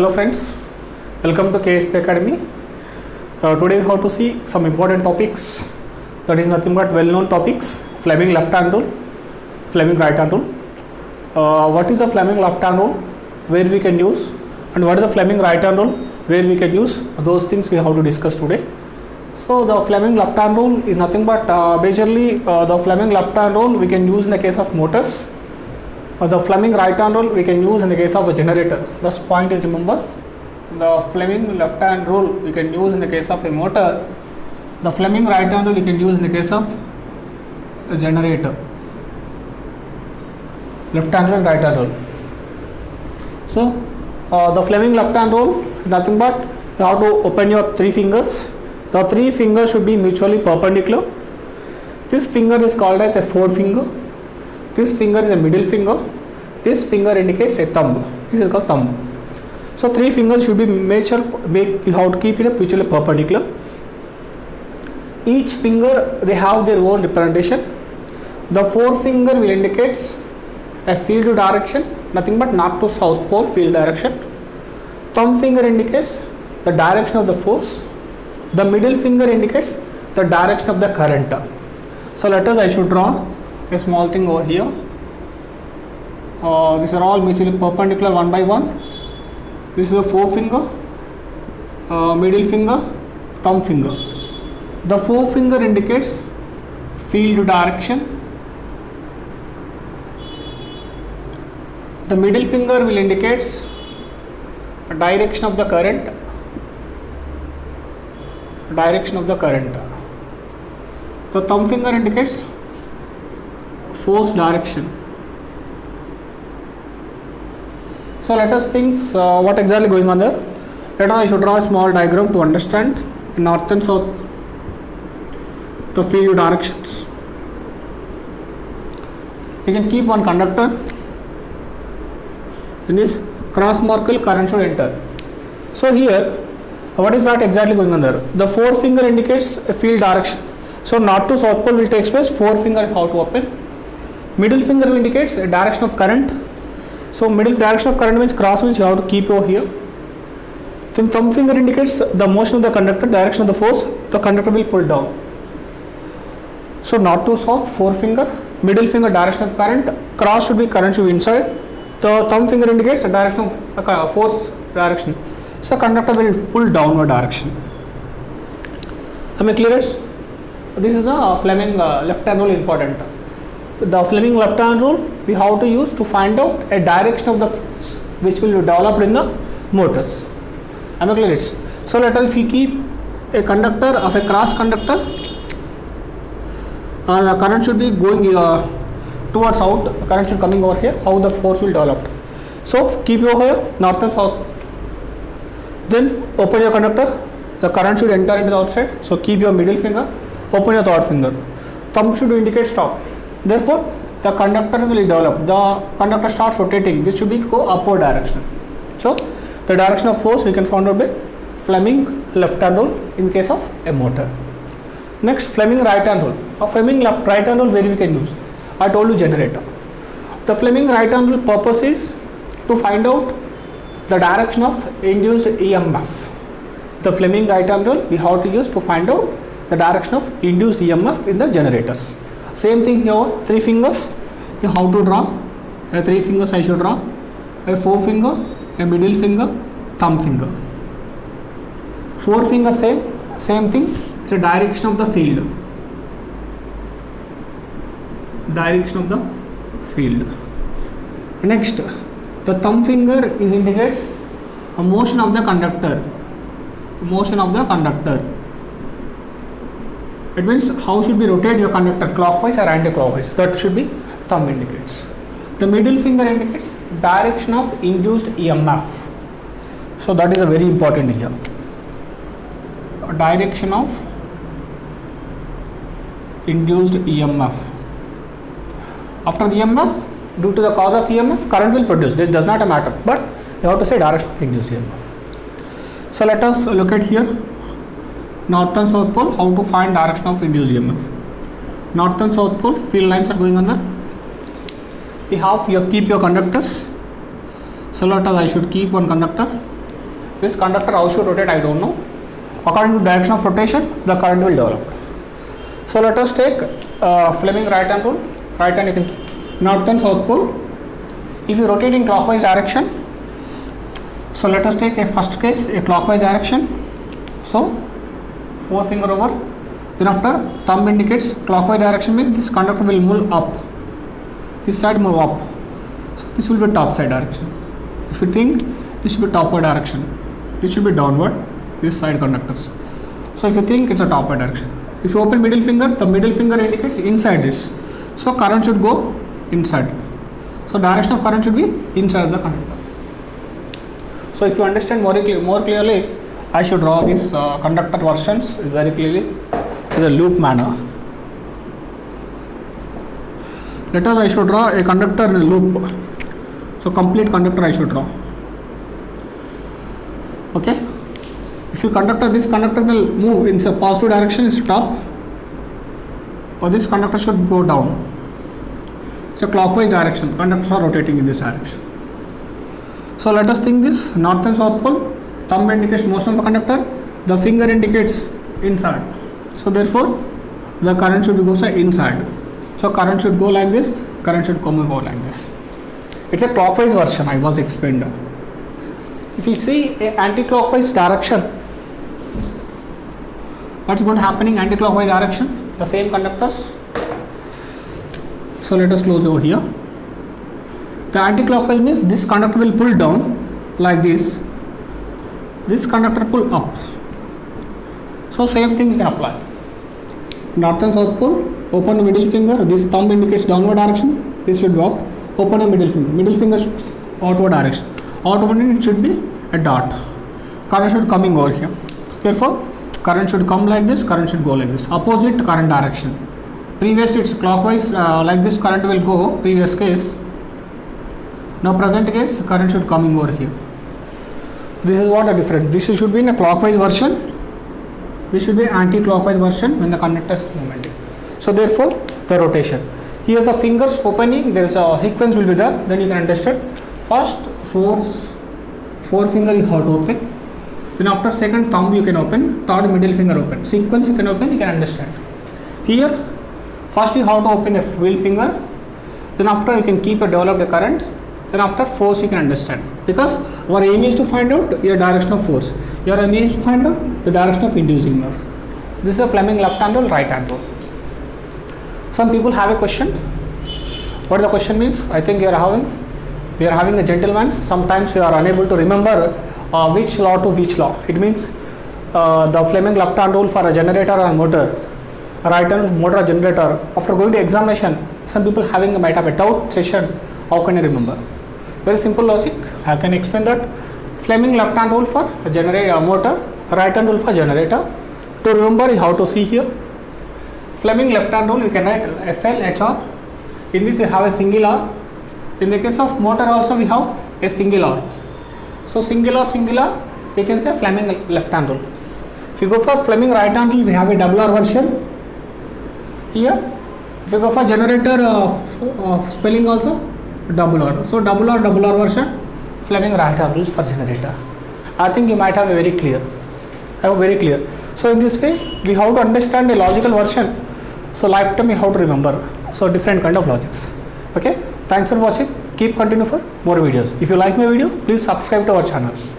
Hello friends, welcome to KSP Academy. Today we have to see some important topics, that is nothing but well known topics. Fleming left hand rule, Fleming right hand rule. What is the Fleming left hand rule, where we can use, and what is the Fleming right hand rule, where we can use, those things we have to discuss today. So the Fleming left hand rule is nothing but majorly the Fleming left hand rule we can use in the case of motors. The Fleming right hand rule we can use in the case of a generator. The point is, remember, the Fleming left hand rule we can use in the case of a motor. The Fleming right hand rule we can use in the case of a generator. Left hand rule and right hand rule. So the Fleming left hand rule is nothing but you have to open your three fingers. The three fingers should be mutually perpendicular. This finger is called as a forefinger. This finger is a middle finger. This finger indicates a thumb. This is called thumb. So three fingers should be you have to keep it mutually perpendicular. Each finger they have their own representation. The forefinger will indicate a field direction, nothing but north to south pole field direction. Thumb finger indicates the direction of the force. The middle finger indicates the direction of the current. So I should draw a small thing over here. These are all mutually perpendicular one by one. This is the forefinger, middle finger, thumb finger. The forefinger indicates field direction. The middle finger will indicate direction of the current. Direction of the current. The thumb finger indicates force direction. So let us think what exactly going on there. Let us I should draw a small diagram to understand north and south the field directions. You can keep one conductor. In this cross mark current should enter. So here what is that exactly going on there? The forefinger indicates a field direction. So north to south pole will take place. Forefinger how to open. Middle finger indicates a direction of current. So middle direction of current means cross means you have to keep over here. Then thumb finger indicates the motion of the conductor, direction of the force. The conductor will pull down. So north to south, forefinger, middle finger direction of current, cross should be current should be inside. The thumb finger indicates the direction of force direction. So conductor will pull downward direction. Am I clear? This is the Fleming left hand rule important. The Fleming left hand rule we have to use to find out a direction of the force which will be developed in the motors. Am I clear? So let us if we keep a conductor of a cross conductor, the current should be going towards out. The current should coming over here. How the force will develop? So keep over here north and south. Then open your conductor. The current should enter into the outside. So keep your middle finger. Open your third finger. Thumb should indicate stop. Therefore, the conductor will develop. The conductor starts rotating. This should be go upward direction. So the direction of force we can find out by Fleming left hand rule in case of a motor. Next, Fleming right hand rule. A Fleming right hand rule where we can use. I told you generator. The Fleming right hand rule purpose is to find out the direction of induced EMF. The Fleming right hand rule we have to use to find out the direction of induced EMF in the generators. Same thing here, three fingers. You have to draw. Three fingers I should draw. A forefinger, a middle finger, thumb finger. Forefinger same thing. It's a direction of the field. Direction of the field. Next, the thumb finger is indicates a motion of the conductor. Motion of the conductor. It means how should be rotate your conductor, clockwise or anti-clockwise. That should be thumb indicates. The middle finger indicates direction of induced EMF. So that is a very important here. Direction of induced EMF. After the EMF, due to the cause of EMF, current will produce. This does not matter, but you have to say direction of induced EMF. So let us look at here. North and south pole, how to find direction of induced EMF. North and south pole field lines are going on there. We have you keep your conductors. So let us I should keep one conductor. This conductor how should rotate, I don't know. According to direction of rotation, the current will develop. So let us take Fleming right hand rule. Right hand you can take north and south pole. If you rotate in clockwise direction, so let us take a first case, a clockwise direction. So forefinger over. Then after thumb indicates clockwise direction means this conductor will move up. This side move up. So this will be top side direction. If you think this should be topward direction, this should be downward. This side conductors. So if you think it's a topward direction. If you open middle finger, the middle finger indicates inside this. So current should go inside. So direction of current should be inside the conductor. So if you understand more clearly, I should draw these conductor versions very clearly as a loop manner. Let us, I should draw a conductor in a loop. So complete conductor I should draw. Okay. If you conductor, this conductor will move in a positive direction, is top, or this conductor should go down. It's a clockwise direction. Conductors are rotating in this direction. So let us think this north and south pole. Thumb indicates motion of the conductor. The finger indicates inside. So therefore, the current should go inside. So current should go like this. Current should go like this. It's a clockwise version. I was explained. If you see a anti-clockwise direction, what's going to happen in anti-clockwise direction? The same conductors. So let us close over here. The anti-clockwise means this conductor will pull down like this. This conductor pull up. So same thing we can apply. North and south pole. Open the middle finger. This thumb indicates downward direction. This should go up. Open the middle finger. Middle finger should outward direction. Outward it should be a dot. Current should coming over here. Therefore, current should come like this. Current should go like this. Opposite current direction. Previous it's clockwise like this. Current will go. Previous case. Now present case current should coming over here. This is what a difference. This should be in a clockwise version. This should be anti-clockwise version when the conductor is moving. So therefore, the rotation. Here the fingers opening, there is a sequence will be there. Then you can understand. First, forefinger you have to open. Then after second thumb you can open. Third middle finger open. Sequence you can open. You can understand. Here, first you have to open a wheel finger. Then after you can keep a developed current. Then after force you can understand. Because our aim is to find out your direction of force. Your aim is to find out the direction of induced EMF. This is a Fleming left hand rule, right hand rule. Some people have a question. What the question means? I think we are having a gentleman. Sometimes you are unable to remember which law to which law. It means the Fleming left hand rule for a generator or motor, right hand motor or generator. After going to examination, some people might have a doubt session. How can you remember? Very simple logic. I can explain that. Fleming left hand rule for a generator motor, right hand rule for generator. To remember, you have to see here. Fleming left hand rule, you can write FL, HR. In this, you have a single R. In the case of motor, also we have a single R. So, single R, you can say Fleming left hand rule. If you go for Fleming right hand rule, we have a double R version. Here, if you go for generator spelling also, double R. So, double R version, Fleming right hand rule for generator. I think you might have a very clear. So, in this way, we have to understand a logical version. So, lifetime we have to remember. So, different kind of logics. Okay. Thanks for watching. Keep continue for more videos. If you like my video, please subscribe to our channels.